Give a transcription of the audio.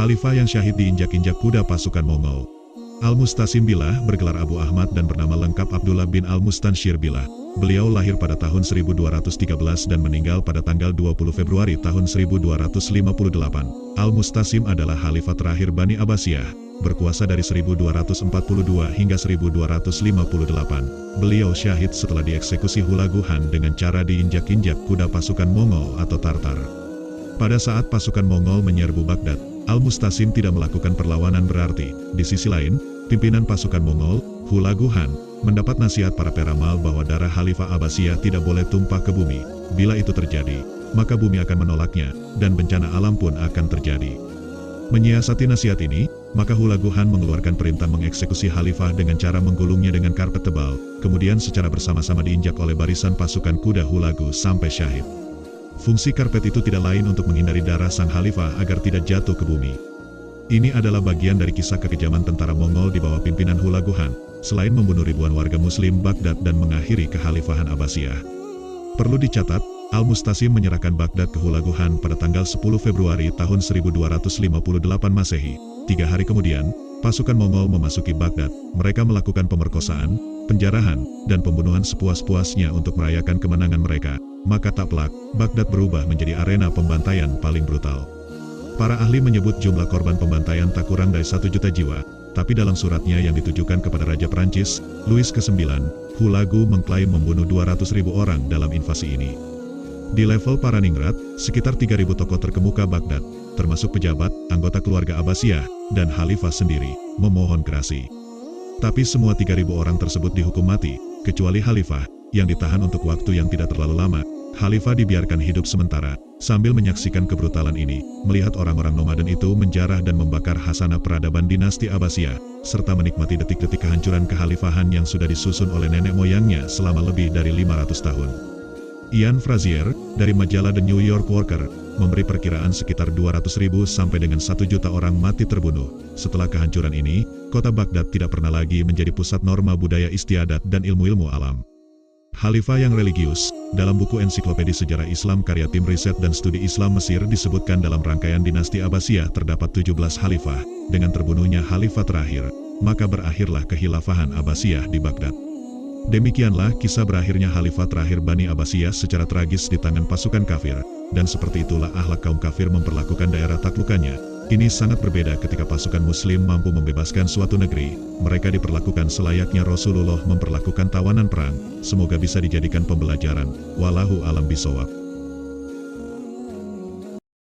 Khalifah yang syahid diinjak-injak kuda pasukan Mongol. Al-Mustasim Billah bergelar Abu Ahmad dan bernama lengkap Abdullah bin Al-Mustanshir Billah. Beliau lahir pada tahun 1213 dan meninggal pada tanggal 20 Februari tahun 1258. Al-Mustasim adalah khalifah terakhir Bani Abbasiyah, berkuasa dari 1242 hingga 1258. Beliau syahid setelah dieksekusi Hulaguhan dengan cara diinjak-injak kuda pasukan Mongol atau Tartar. Pada saat pasukan Mongol menyerbu Baghdad, Al-Mustasim tidak melakukan perlawanan berarti. Di sisi lain, pimpinan pasukan Mongol, Hulaguhan, mendapat nasihat para peramal bahwa darah Khalifah Abbasiyah tidak boleh tumpah ke bumi. Bila itu terjadi, maka bumi akan menolaknya, dan bencana alam pun akan terjadi. Menyiasati nasihat ini, maka Hulaguhan mengeluarkan perintah mengeksekusi Khalifah dengan cara menggulungnya dengan karpet tebal, kemudian secara bersama-sama diinjak oleh barisan pasukan kuda Hulagu sampai syahid. Fungsi karpet itu tidak lain untuk menghindari darah sang Khalifah agar tidak jatuh ke bumi. Ini adalah bagian dari kisah kekejaman tentara Mongol di bawah pimpinan Hulaguhan, selain membunuh ribuan warga muslim Baghdad dan mengakhiri kekhalifahan Abbasiyah. Perlu dicatat, Al-Mustasim menyerahkan Baghdad ke Hulaguhan pada tanggal 10 Februari tahun 1258 Masehi. 3 hari kemudian, pasukan Mongol memasuki Baghdad. Mereka melakukan pemerkosaan, penjarahan, dan pembunuhan sepuas-puasnya untuk merayakan kemenangan mereka. Maka tak pelak, Baghdad berubah menjadi arena pembantaian paling brutal. Para ahli menyebut jumlah korban pembantaian tak kurang dari 1 juta jiwa, tapi dalam suratnya yang ditujukan kepada Raja Prancis, Louis ke-9, Hulagu mengklaim membunuh 200.000 orang dalam invasi ini. Di level Paraningrat, sekitar 3.000 tokoh terkemuka Baghdad, termasuk pejabat, anggota keluarga Abbasiyah, dan Khalifah sendiri, memohon gerasi. Tapi semua 3.000 orang tersebut dihukum mati, kecuali Khalifah, yang ditahan untuk waktu yang tidak terlalu lama. Khalifah dibiarkan hidup sementara, sambil menyaksikan kebrutalan ini, melihat orang-orang nomaden itu menjarah dan membakar khasanah peradaban dinasti Abbasiyah, serta menikmati detik-detik kehancuran kekhalifahan yang sudah disusun oleh nenek moyangnya selama lebih dari 500 tahun. Ian Frazier, dari majalah The New York Worker, memberi perkiraan sekitar 200.000 sampai dengan 1 juta orang mati terbunuh. Setelah kehancuran ini, kota Baghdad tidak pernah lagi menjadi pusat norma budaya istiadat dan ilmu-ilmu alam. Khalifah yang religius, dalam buku Ensiklopedi Sejarah Islam karya Tim Riset dan Studi Islam Mesir disebutkan dalam rangkaian dinasti Abbasiyah terdapat 17 khalifah. Dengan terbunuhnya khalifah terakhir, maka berakhirlah kekhilafahan Abbasiyah di Baghdad. Demikianlah kisah berakhirnya khalifah terakhir Bani Abbasiyah secara tragis di tangan pasukan kafir, dan seperti itulah akhlak kaum kafir memperlakukan daerah taklukannya. Ini sangat berbeda ketika pasukan muslim mampu membebaskan suatu negeri. Mereka diperlakukan selayaknya Rasulullah memperlakukan tawanan perang. Semoga bisa dijadikan pembelajaran. Wallahu a'lam bishawab.